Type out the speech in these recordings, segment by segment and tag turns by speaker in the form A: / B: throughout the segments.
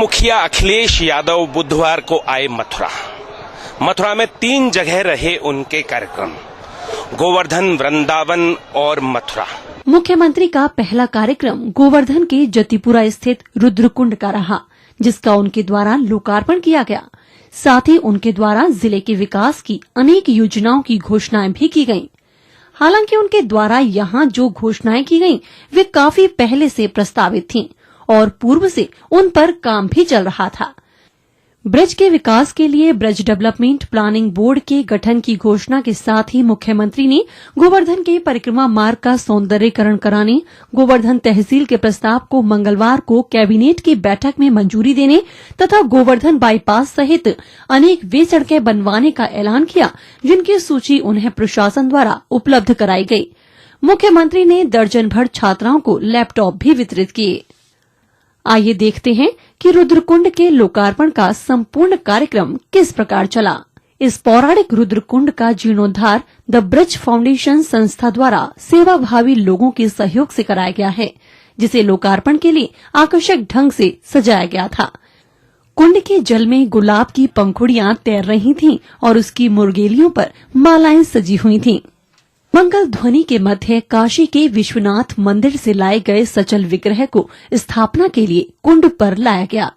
A: मुखिया अखिलेश यादव बुधवार को आए मथुरा में 3 जगह रहे उनके कार्यक्रम, गोवर्धन, वृंदावन और मथुरा।
B: मुख्यमंत्री का पहला कार्यक्रम गोवर्धन के जतिपुरा स्थित रुद्रकुंड का रहा, जिसका उनके द्वारा लोकार्पण किया गया। साथ ही उनके द्वारा जिले के विकास की अनेक योजनाओं की घोषणाएं भी की गयीं। हालांकि उनके द्वारा यहां जो घोषणाएं की गयीं, वे काफी पहले से प्रस्तावित थीं और पूर्व से उन पर काम भी चल रहा था। ब्रज के विकास के लिए ब्रज डेवलपमेंट प्लानिंग बोर्ड के गठन की घोषणा के साथ ही मुख्यमंत्री ने गोवर्धन के परिक्रमा मार्ग का सौंदर्यीकरण कराने, गोवर्धन तहसील के प्रस्ताव को मंगलवार को कैबिनेट की बैठक में मंजूरी देने तथा गोवर्धन बाईपास सहित अनेक वे सड़कें बनवाने का ऐलान किया, जिनकी सूची उन्हें प्रशासन द्वारा उपलब्ध कराई गई। मुख्यमंत्री ने दर्जन भर छात्राओं को लैपटॉप भी वितरित किए। आइए देखते हैं कि रुद्रकुंड के लोकार्पण का संपूर्ण कार्यक्रम किस प्रकार चला। इस पौराणिक रुद्रकुंड का जीर्णोद्धार द ब्रज फाउंडेशन संस्था द्वारा सेवाभावी लोगों के सहयोग से कराया गया है, जिसे लोकार्पण के लिए आकर्षक ढंग से सजाया गया था। कुंड के जल में गुलाब की पंखुड़ियां तैर रही थीं और उसकी मुर्गेलियों पर मालाएं सजी हुई थीं। मंगल ध्वनि के मध्य काशी के विश्वनाथ मंदिर से लाए गए सचल विग्रह को स्थापना के लिए कुंड पर लाया गया।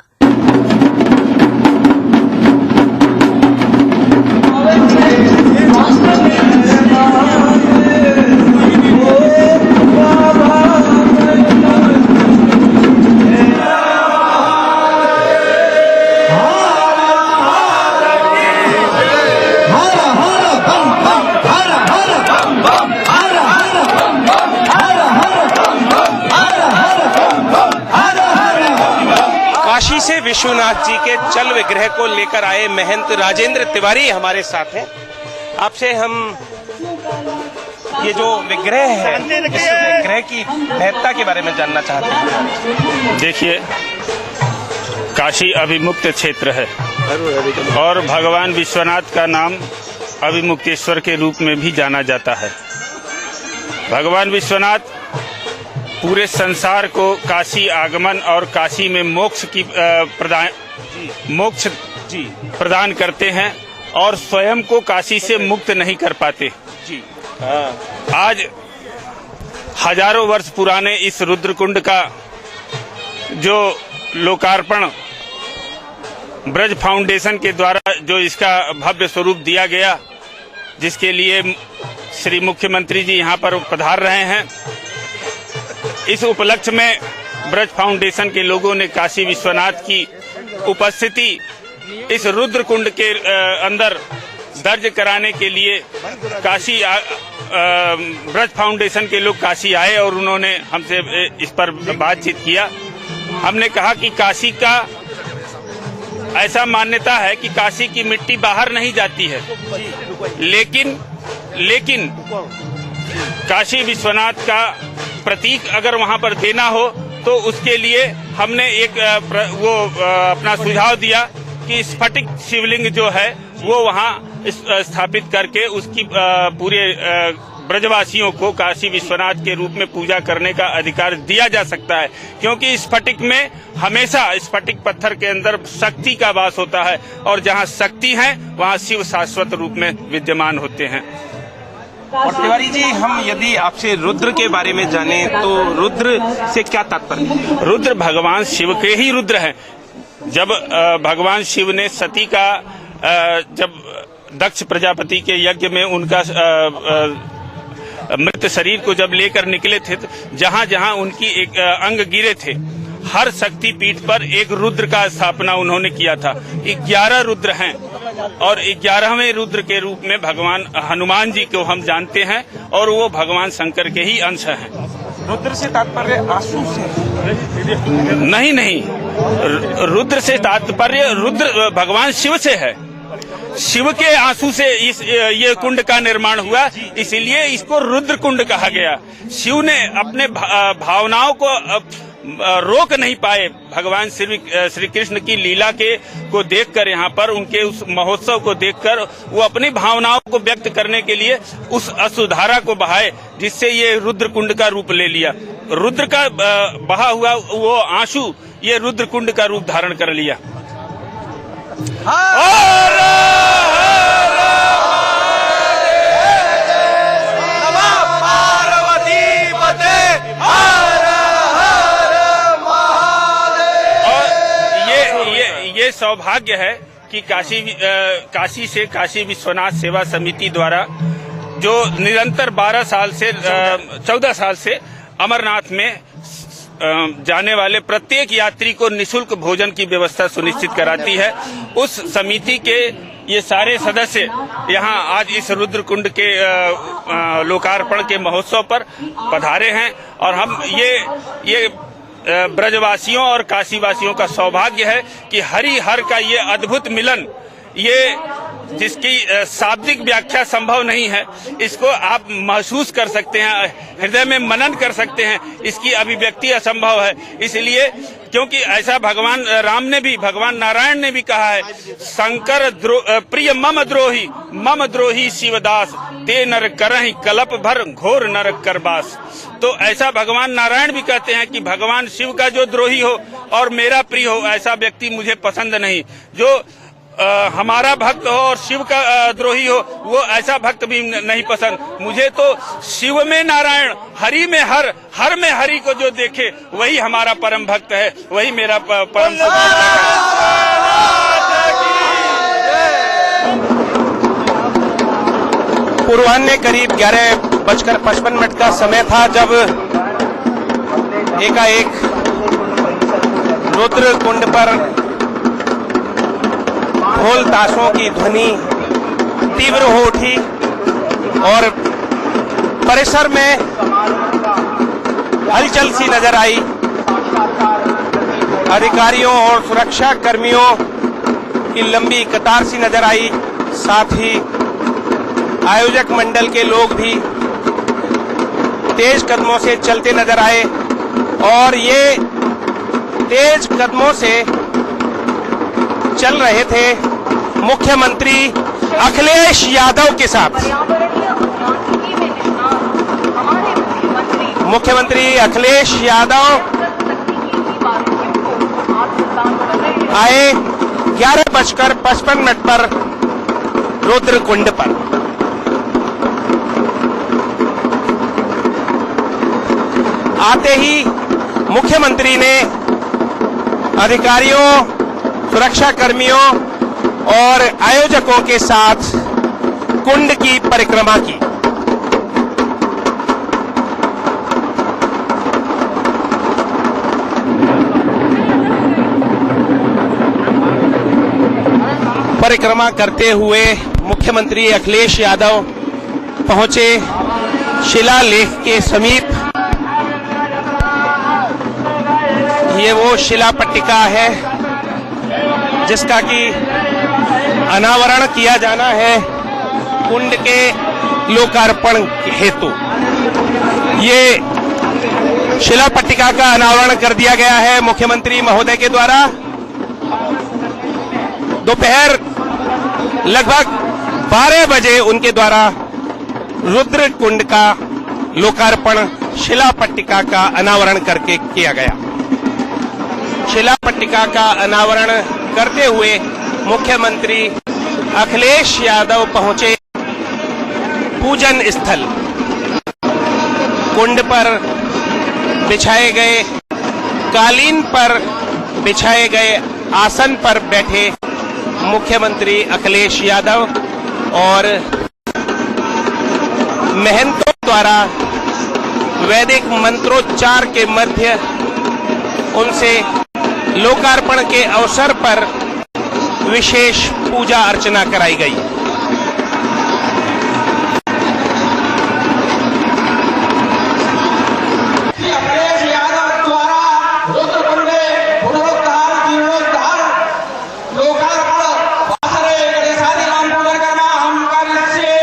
A: काशी से विश्वनाथ जी के चल विग्रह को लेकर आए महंत राजेंद्र तिवारी हमारे साथ हैं। आपसे हम ये जो विग्रह है, इस विग्रह की महत्ता के बारे में जानना चाहते हैं।
C: देखिए, काशी अभिमुक्त क्षेत्र है और भगवान विश्वनाथ का नाम अभिमुक्तेश्वर के रूप में भी जाना जाता है। भगवान विश्वनाथ पूरे संसार को काशी आगमन और काशी में मोक्ष प्रदान करते हैं और स्वयं को काशी से मुक्त नहीं कर पाते। आज हजारों वर्ष पुराने इस रुद्रकुंड का जो लोकार्पण ब्रज फाउंडेशन के द्वारा जो इसका भव्य स्वरूप दिया गया, जिसके लिए श्री मुख्यमंत्री जी यहाँ पर पधार रहे हैं, इस उपलक्ष्य में ब्रज फाउंडेशन के लोगों ने काशी विश्वनाथ की उपस्थिति इस रुद्रकुंड के अंदर दर्ज कराने के लिए काशी ब्रज फाउंडेशन के लोग काशी आए और उन्होंने हमसे इस पर बातचीत किया। हमने कहा कि काशी का ऐसा मान्यता है कि काशी की मिट्टी बाहर नहीं जाती है, लेकिन काशी विश्वनाथ का प्रतीक अगर वहां पर देना हो तो उसके लिए हमने एक अपना सुझाव दिया कि स्फटिक शिवलिंग जो है वो वहां स्थापित करके उसकी पूरे ब्रजवासियों को काशी विश्वनाथ के रूप में पूजा करने का अधिकार दिया जा सकता है, क्योंकि स्फटिक में हमेशा स्फटिक पत्थर के अंदर शक्ति का वास होता है और जहां शक्ति है वहां शिव शाश्वत रूप में विद्यमान होते हैं।
A: और तिवारी जी, हम यदि आपसे रुद्र के बारे में जाने तो रुद्र से क्या तात्पर्य?
C: रुद्र भगवान शिव के ही रुद्र हैं। जब भगवान शिव ने सती का जब दक्ष प्रजापति के यज्ञ में उनका मृत शरीर को जब लेकर निकले थे, तो जहां जहां उनकी एक अंग गिरे थे, हर शक्ति पीठ पर एक रुद्र का स्थापना उन्होंने किया था। 11 रुद्र हैं और 11वें रुद्र के रूप में भगवान हनुमान जी को हम जानते हैं और वो भगवान शंकर के ही अंश हैं।
A: रुद्र से तात्पर्य आंसू से?
C: नहीं, रुद्र से तात्पर्य रुद्र भगवान शिव से है। शिव के आंसू से ये कुंड का निर्माण हुआ, इसीलिए इसको रुद्र कुंड कहा गया। शिव ने अपने भावनाओं को रोक नहीं पाए। भगवान श्री कृष्ण की लीला को देखकर, यहाँ पर उनके उस महोत्सव को देखकर वो अपनी भावनाओं को व्यक्त करने के लिए उस अश्रुधारा को बहाए, जिससे ये रुद्र कुंड का रूप ले लिया। रुद्र का बहा हुआ वो आंसू ये रुद्रकुंड का रूप धारण कर लिया। ये सौभाग्य है कि काशी से काशी विश्वनाथ सेवा समिति द्वारा जो निरंतर 14 साल से अमरनाथ में जाने वाले प्रत्येक यात्री को निशुल्क भोजन की व्यवस्था सुनिश्चित कराती है, उस समिति के ये सारे सदस्य यहाँ आज इस रुद्रकुंड के लोकार्पण के महोत्सव पर पधारे हैं। और हम ये ब्रजवासियों और काशीवासियों का सौभाग्य है कि हरिहर का ये अद्भुत मिलन, ये जिसकी शाब्दिक व्याख्या संभव नहीं है, इसको आप महसूस कर सकते हैं, हृदय में मनन कर सकते हैं, इसकी अभिव्यक्ति असंभव है। इसलिए क्योंकि ऐसा भगवान राम ने भी, भगवान नारायण ने भी कहा है, शंकर प्रिय मम द्रोही शिवदास, ते नर करहि कलप भर घोर नरक करबास। तो ऐसा भगवान नारायण भी कहते हैं कि भगवान शिव का जो द्रोही हो और मेरा प्रिय हो, ऐसा व्यक्ति मुझे पसंद नहीं। जो हमारा भक्त हो और शिव का द्रोही हो, वो ऐसा भक्त भी नहीं पसंद मुझे। तो शिव में नारायण, हरि में हर में हरि को जो देखे वही हमारा परम भक्त है, वही मेरा परम सुख है।
A: पूर्वाह्न करीब 11:55 का समय था जब एकाएक रुद्रकुंड पर ढोल ताशों की ध्वनि तीव्र हो उठी और परिसर में हलचल सी नजर आई। अधिकारियों और सुरक्षा कर्मियों की लंबी कतार सी नजर आई। साथ ही आयोजक मंडल के लोग भी तेज कदमों से चलते नजर आए और ये तेज कदमों से चल रहे थे मुख्यमंत्री अखिलेश यादव के साथ। मुख्यमंत्री अखिलेश यादव आए 11:55 पर रुद्रकुंड पर। आते ही मुख्यमंत्री ने अधिकारियों, सुरक्षा कर्मियों और आयोजकों के साथ कुंड की परिक्रमा की। परिक्रमा करते हुए मुख्यमंत्री अखिलेश यादव पहुंचे शिलालेख के समीप। ये वो शिला पट्टिका है जिसका कि अनावरण किया जाना है कुंड के लोकार्पण हेतु। ये शिला पट्टिका का अनावरण कर दिया गया है मुख्यमंत्री महोदय के द्वारा। दोपहर लगभग 12 बजे उनके द्वारा रुद्रकुंड का लोकार्पण शिला पट्टिका का अनावरण करके किया गया। शिला पट्टिका का अनावरण करते हुए मुख्यमंत्री अखिलेश यादव पहुंचे पूजन स्थल। कुंड पर बिछाए गए कालीन पर बिछाए गए आसन पर बैठे मुख्यमंत्री अखिलेश यादव और महंतों द्वारा वैदिक मंत्रोच्चार के मध्य उनसे लोकार्पण के अवसर पर विशेष पूजा अर्चना कराई गई।
D: अखिलेश यादव द्वारा रुद्रकुंड पुनरुद्धार जीर्णोद्धार लोकार्पण वासरे गणेशादि नाम पुनर्कर्मा हम करिष्ये।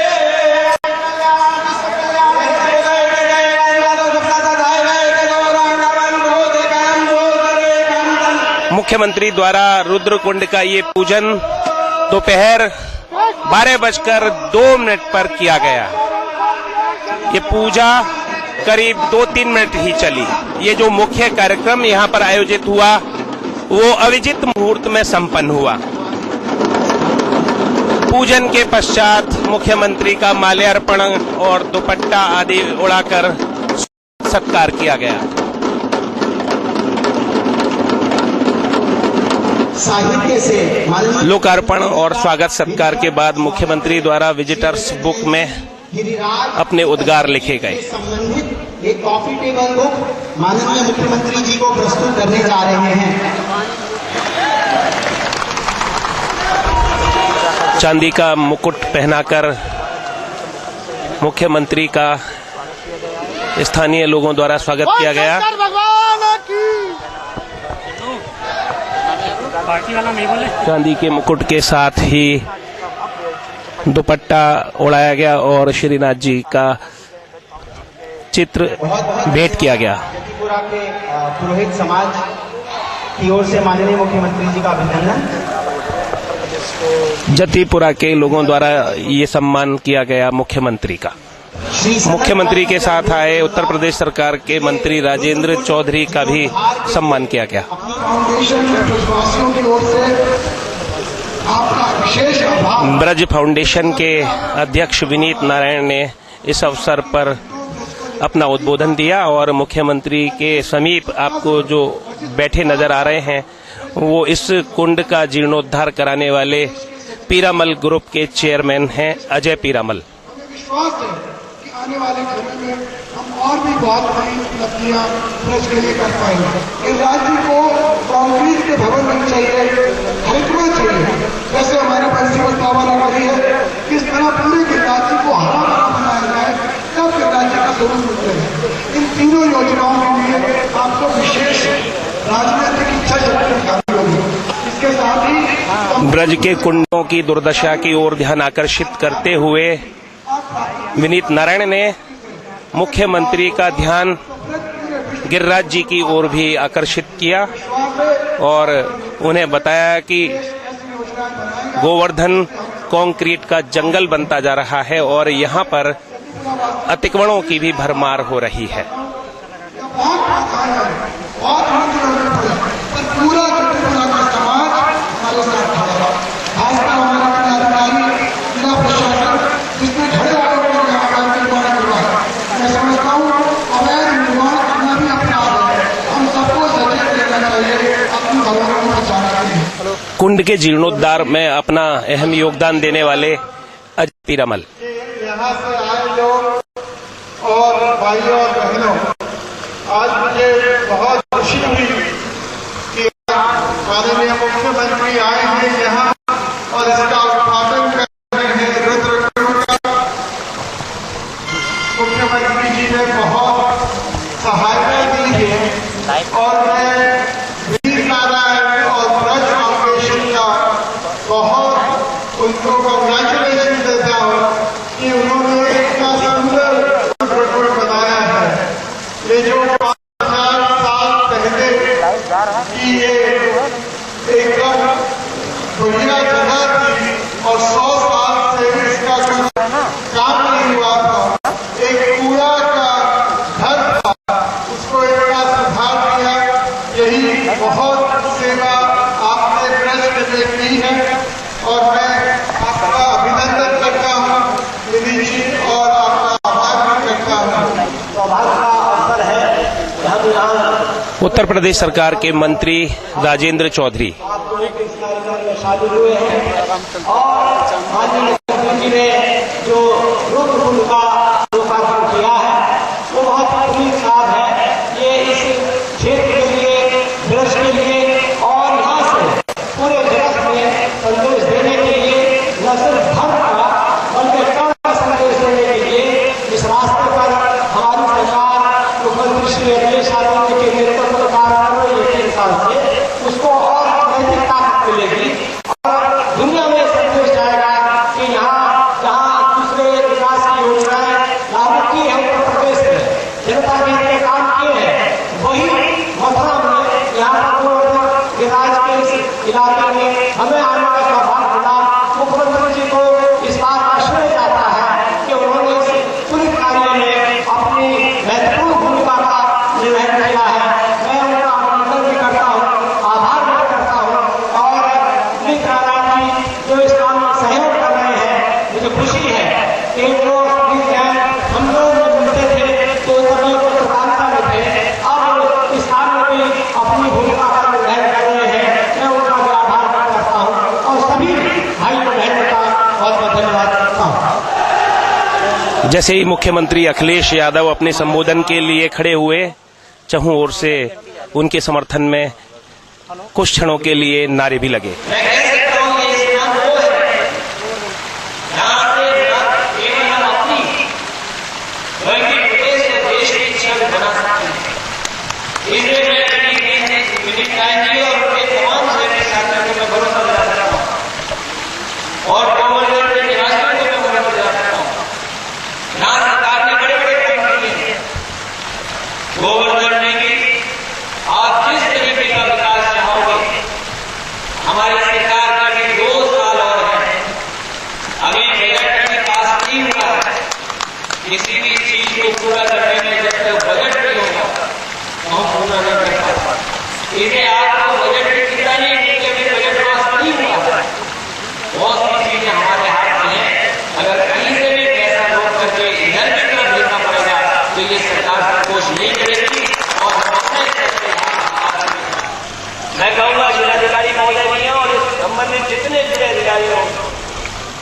A: मुख्यमंत्री द्वारा रुद्रकुंड का ये पूजन दोपहर 12:02 पर किया गया। ये पूजा करीब 2-3 मिनट ही चली। ये जो मुख्य कार्यक्रम यहाँ पर आयोजित हुआ वो अविजित मुहूर्त में संपन्न हुआ। पूजन के पश्चात मुख्यमंत्री का माल्यार्पण और दुपट्टा आदि उड़ाकर सत्कार किया गया।
D: साहित्य से
A: लोकार्पण और स्वागत सत्कार के बाद मुख्यमंत्री द्वारा विजिटर्स बुक में अपने उद्गार लिखे गए।
D: संबंधित एक कॉफी टेबल बुक माननीय मुख्यमंत्री जी को प्रस्तुत करने जा रहे हैं।
A: चांदी का मुकुट पहनाकर मुख्यमंत्री का स्थानीय लोगों द्वारा स्वागत किया गया। चांदी के मुकुट के साथ ही दुपट्टा उड़ाया गया और श्रीनाथ जी का चित्र भेंट किया गया।
D: जतिपुरा के पुरोहित समाज की ओर से माननीय मुख्यमंत्री जी का अभिनंदन।
A: जतिपुरा के लोगों द्वारा ये सम्मान किया गया मुख्यमंत्री का। मुख्यमंत्री के साथ आए उत्तर प्रदेश सरकार के मंत्री राजेंद्र चौधरी का भी सम्मान किया गया। ब्रज फाउंडेशन के अध्यक्ष विनीत नारायण ने इस अवसर पर अपना उद्बोधन दिया और मुख्यमंत्री के समीप आपको जो बैठे नजर आ रहे हैं वो इस कुंड का जीर्णोद्धार कराने वाले पीरामल ग्रुप के चेयरमैन हैं अजय पीरामल।
E: विश्वास है कि आने वाले समय में हम और भी बहुत नई उपलब्धियां ब्रज के लिए कर पाएंगे। इस राज्य को कांक्रीट के भवन नहीं चाहिए, हल्का चाहिए। जैसे हमारे प्रिंसिपल बाबा ने कही है, किस तरह पूरे के राज्य को हरा भरा बनाया जाए, तब के राज्य का स्वरूप मिलते हैं। इन तीनों योजनाओं के लिए आपको विशेष राजनीतिक इच्छा शक्ति दिखानी होगी। इसके साथ ही
A: ब्रज के कुंडों की दुर्दशा की ओर ध्यान आकर्षित करते हुए विनीत नारायण ने मुख्यमंत्री का ध्यान गिरिराज जी की ओर भी आकर्षित किया और उन्हें बताया कि गोवर्धन कंक्रीट का जंगल बनता जा रहा है और यहाँ पर अतिक्रमणों की भी भरमार हो रही है।
E: पूरा जतिपुरा का समाज हमारे साथ खड़ा है। खासकर हमारे अधिकारी, जिला प्रशासन, जिसमें खड़े होकर यहाँ का निर्माण करवा है। मैं समझता हूँ अवैध निर्माण करना भी अपराध है। हम सबको सचेत रहना चाहिए अपनी भवनों को बचाने के लिए।
A: कुंड के जीर्णोद्धार में अपना अहम योगदान देने वाले अजय पीरामल।
E: यहाँ से आए लोग और भाइयों और बहनों, आज मुझे बहुत खुशी हुई कि माननीय मुख्यमंत्री आए हैं यहाँ और इसका उद्घाटन कर रहे हैं रुद्रकुंड का। मुख्यमंत्री जी ने बहुत सहायता दी है और मैं वीर नारायण और ब्रज फाउंडेशन का बहुत उनको कांग्रेचुलेशन देता हूँ कि उन्होंने इतना सुंदर रुद्रकुंड बनाया है। ये जो 5000 साल पहले की ये एकदम बढ़िया जगह थी और 100 साल से इसका कुछ काम नहीं हुआ था। एक कूड़ा का घर था, उसको इतना सुधार दिया। यही बहुत सेवा आपने ब्रज के लिए की है और मैं आपका अभिनंदन करता हूँ विनीत जी और आपका आभार भी करता हूँ।
D: सौभाग्य का अवसर है कि हम यहाँ
A: उत्तर प्रदेश सरकार के मंत्री राजेंद्र चौधरी
D: इस कार्यक्रम में शामिल हुए हैं और माननीय मुख्यमंत्री जी ने जो रुद्रकुंड का लोकार्पण किया है वो बहुत ही साफ है। ये इस क्षेत्र के लिए, ब्रज के लिए और यहाँ से पूरे जगत में संदेश देने के लिए, न सिर्फ धर्म का बल्कि कर्म का संदेश देने के लिए इस रास्ते पर हमारी सरकार मुख्यमंत्री श्री अखिलेश यादव जी के नेतृत्व में कार्य कर रही है। 3 साल से उसको और नैतिक ताकत मिलेगी और दुनिया में संदेश जाएगा कि यहाँ जहाँ दूसरे विकास की योजनाएं
A: जैसे ही मुख्यमंत्री अखिलेश यादव अपने संबोधन के लिए खड़े हुए, चहुं ओर से उनके समर्थन में कुछ क्षणों के लिए नारे भी लगे।
D: किसी भी चीज को पूरा करने में जब तक बजट नहीं होगा तो हम पूरा नहीं कर पाते। इसे आपको बजट कितना नहीं क्योंकि अभी बजट पास नहीं हुआ। बहुत सी चीजें हमारे हाथ में है, अगर कहीं से भी पैसा रोक करके इधर की तरफ भेजना पड़ेगा तो ये सरकार संकोच नहीं करेगी। और मैं कहूँगा जिलाधिकारी महोदय और इस संबंधित जितने जिलाधिकारी हो,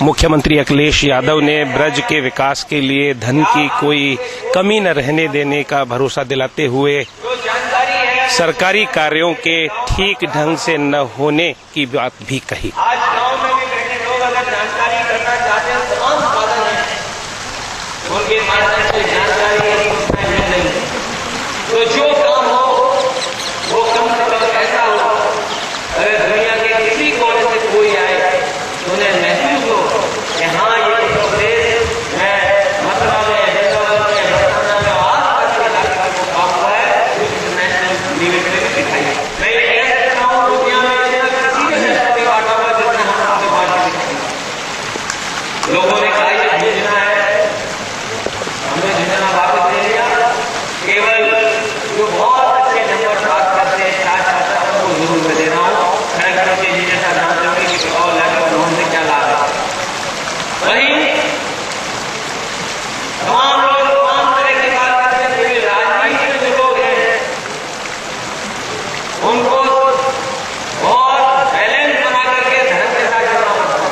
A: मुख्यमंत्री अखिलेश यादव ने ब्रज के विकास के लिए धन की कोई कमी न रहने देने का भरोसा दिलाते हुए सरकारी कार्यों के ठीक ढंग से न होने की बात भी कही।
D: आज गांव में भी बैठे लोग अगर जानकारी करना चाहते हैं, तमाम साधन हैं, उनके माध्यम से जानकारी मिल रही है। तो जो काम हो वो कम से कम ऐसा हो, अगर दुनिया के किसी कोने से कोई आए तो उन्हें महसूस हो कि हाँ ये प्रदेश में मतलब काम हुआ है, इंटरनेशनल लेवल पे दिखाई। मैं ये कह सकता हूँ दुनिया में किसी ने नहीं बांटा हुआ जितना हम आपके बात दिखाई। लोगों ने कहा ये भेजना है, हमने भेजना वापस ले लिया। केवल जो बहुत अच्छे नंबर प्राप्त करते हैं क्या चाहता है उनको जरूर मैं दे रहा हूँ। मैं करके जैसा जानते होंगे कि और लॉकडाउन से क्या लाभ है। वहीं तमाम लोग तमाम तरह की बात करते हैं, लेकिन राजनीति में जो लोग हैं उनको बहुत बैलेंस बना करके धर्म के साथ चलना पड़ता है।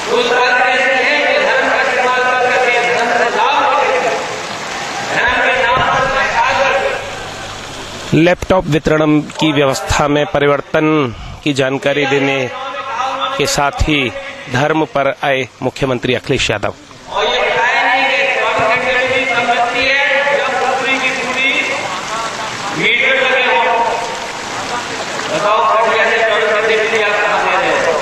D: कुछ बातें ऐसी हैं कि धर्म का इस्तेमाल कर करके धर्म से लाभ लेकर धर्म के नाम पर पैसा करके
A: लैपटॉप वितरण की व्यवस्था में परिवर्तन की जानकारी देने के साथ ही धर्म पर आए मुख्यमंत्री अखिलेश यादव।
D: और ये बताया नहीं कि 24 घंटे में भी संपत्ति है जब पूरी की पूरी मीटर लगे हो। बताओ कभी ऐसे 24 घंटे के लिए आप कहाँ दे रहे हो?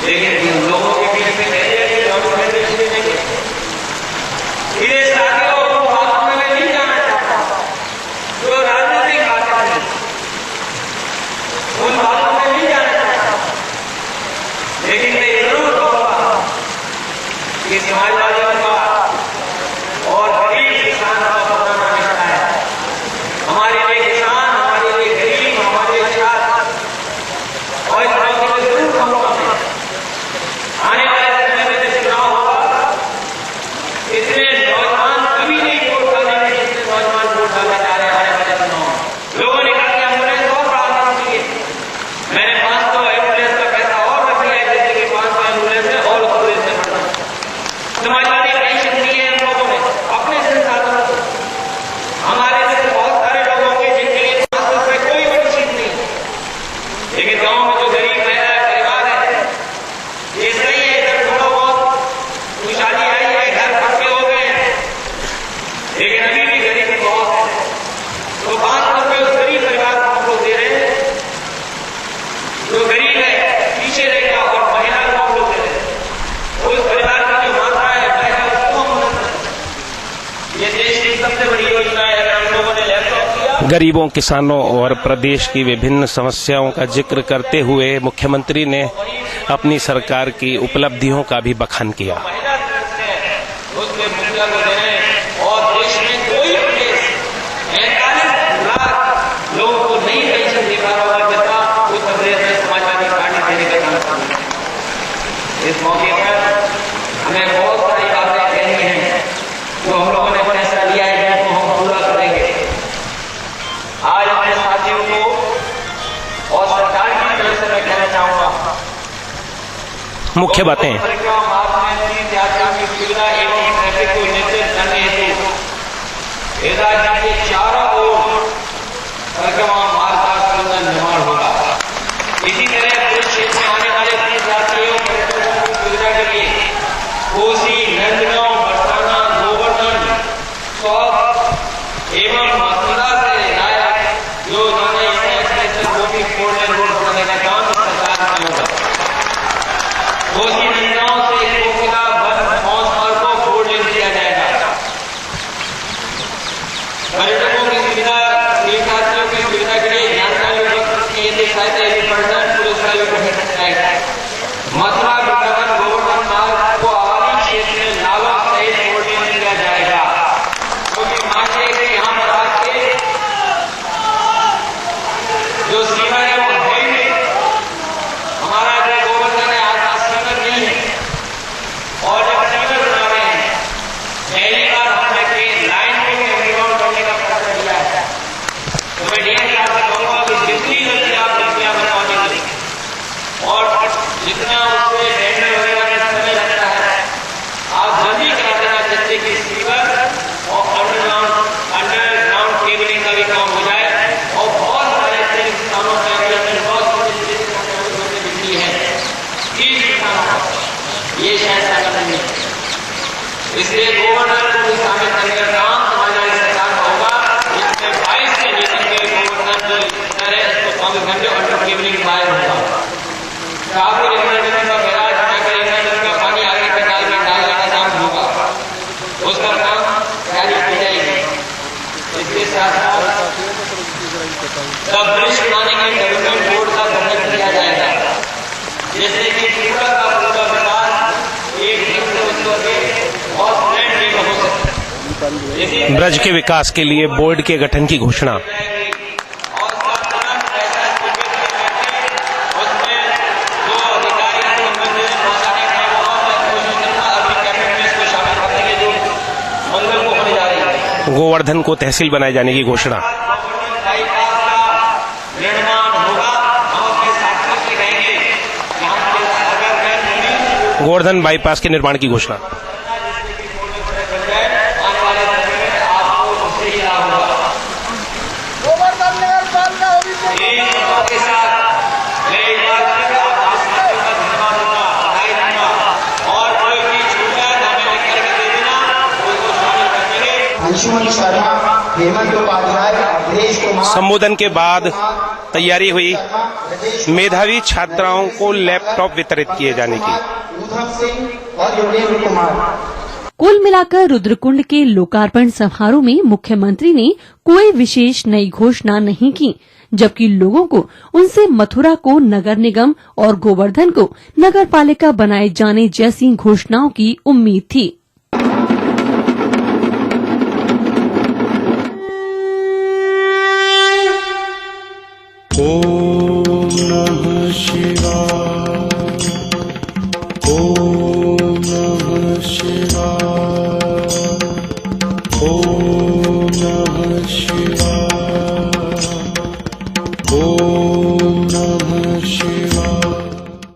D: लेकिन लोगों के बीच में कह दिया कि 24 घंटे के लिए नहीं। इन्हें साथियों को बातों में मैं नहीं जाना चाहता, जो राजनीतिक बातें हैं उन बातों में नहीं जाना चाहता, लेकिन मैं जरूर कहूँगा कि समाजवादियों का और गरीब किसान का पुराना रिश्ता है। हमारे लिए किसान, हमारे लिए गरीब, हमारे लिए छात्र। और इस बात को जरूर कहूँगा मैं, आने वाले समय में जब चुनाव होगा इतने नौजवान कभी नहीं वोट डालेंगे जितने नौजवान वोट डालने जा रहे हैं आने वाले चुनाव में। लोगों ने कहा कि एम्बुलेंस और बढ़ाना चाहिए, मैंने 500 एम्बुलेंस का पैसा और रख दिया है, जैसे कि 500 एम्बुलेंस है और उसको इससे बढ़ना। समाजवादी पेंशन दी है हम लोगों ने अपने संसाधनों से। हमारे जैसे बहुत सारे लोग होंगे जिनके लिए 500 रुपए कोई बड़ी चीज नहीं, लेकिन गाँव में जो गरीब महिला परिवार है ये सही है, इधर थोड़ा बहुत खुशहाली आई है, घर पक्के हो गए हैं, लेकिन अभी भी गरीबी बहुत है। तो 500 रुपए उस गरीब परिवार को हम लोग दे रहे हैं, जो गरीब है पीछे रहेगा, और महिला को हम लोग दे रहे हैं। उस परिवार की जो मात्रा है महिला उसको हम मदद करें। ये देश की सबसे बड़ी योजना है। अगर हम लोगों ने लैपटॉप किया,
A: गरीबों, किसानों और प्रदेश की विभिन्न समस्याओं का जिक्र करते हुए मुख्यमंत्री ने अपनी सरकार की उपलब्धियों का भी बखान किया।
D: महिला सदस्य है उसके मुखिया को दे रहे हैं। और देश में कोई प्रदेश 45 लाख लोगों को नई पेंशन दे पा रहा होगा जितना उत्तर प्रदेश में समाजवादी पार्टी देने का काम कर रही है। इस मौके पर हमें बहुत सारी बातें कहनी हैं जो हम लोगों ने फैसला लिया है जिनको हम पूरा करेंगे। आज अपने साथियों को और सरकार की तरफ से मैं कहना चाहूंगा,
A: मुख्य बातें हैं।
D: परिक्रमा मार्ग में तीर्थ यात्रा की सुविधा एवं ट्रैफिक को नियंत्रित करने हेतु राज्य के चारों ओर परिक्रमा मार्ग का सुंदर निर्माण होगा। इसी तरह पूरे क्षेत्र में आने वाले तीर्थ यात्रियों पर्यटकों की सुविधा के लिए कोसी, नंदगांव, बरसाना, गोवर्धन, सौर एवं मथुरा से लाया जो एक्सप्रेस वो भी 4 लेन रोड बनाने का काम सरकार का होगा। कोसी नंदगांव से कोकिला बस पहुंच को 4 लेन किया जाएगा। पर्यटकों की सुविधा, तीर्थयात्रियों की सुविधा के लिए जानकारी केंद्रीय सहायता हेलीपर्सन पुलिस का गठन किया गया है। मथुरा, वृंदावन, गोवर्धन मार्ग को आबादी क्षेत्र में नालों सहित 4 लेन किया जाएगा, क्योंकि मानिए कि यहाँ पर आपके जो सीमा है वो है ही नहीं। हमारा जो गोवर्धन है आसपास सीवर नहीं है, और जब सीवर बना रहे हैं पहली बार हमने के लाइन को भी अंडरग्राउंड करने का फैसला लिया है। तो मैं डीएम साहब से कहूँगा कि जितनी जल्दी आप रुपया बनवाने के लिए और जितना उससे टेंडर वगैरह में समय लगता है आप जल्दी करा देना, जिससे कि सीवर और अंडरग्राउंड केबलिंग का भी काम हो जाए। और बहुत सारे स्थानों पर बिजली है 30 स्थानों पर, ये शायद संगठन नहीं है, इसलिए गोवर्धन को भी शामिल करने का काम हमारी सरकार का होगा। इसमें 22 से लेकर गोवर्धन जो है इसको 24 घंटे अंडर केबलिंग फायर होगा। काफी रेगुलेटर का बैराज बनाकर रेगुलेटर का पानी आगे के डाल में डालने का काम होगा, उसका काम तैयारी की जाएगी। इसके साथ साथ ब्रिज बनाने के डेवलपमेंट बोर्ड का गठन किया जाएगा, जिससे कि पूरा का पूरा विकास एक और प्लान में हो सके।
A: ब्रज के विकास के लिए बोर्ड के गठन की घोषणा। गोवर्धन को तहसील बनाए जाने की घोषणा। गोवर्धन बाईपास के निर्माण की घोषणा।
E: अंशुमन शर्मा, हेमंत उपाध्याय, देश कुमार।
A: संबोधन के बाद तैयारी हुई मेधावी छात्राओं को लैपटॉप वितरित किए जाने की।
E: उधम सिंह और योगेंद्र कुमार।
B: कुल मिलाकर रुद्रकुंड के लोकार्पण समारोह में मुख्यमंत्री ने कोई विशेष नई घोषणा नहीं की, जबकि लोगों को उनसे मथुरा को नगर निगम और गोवर्धन को नगर पालिका बनाए जाने जैसी घोषणाओं की उम्मीद थी।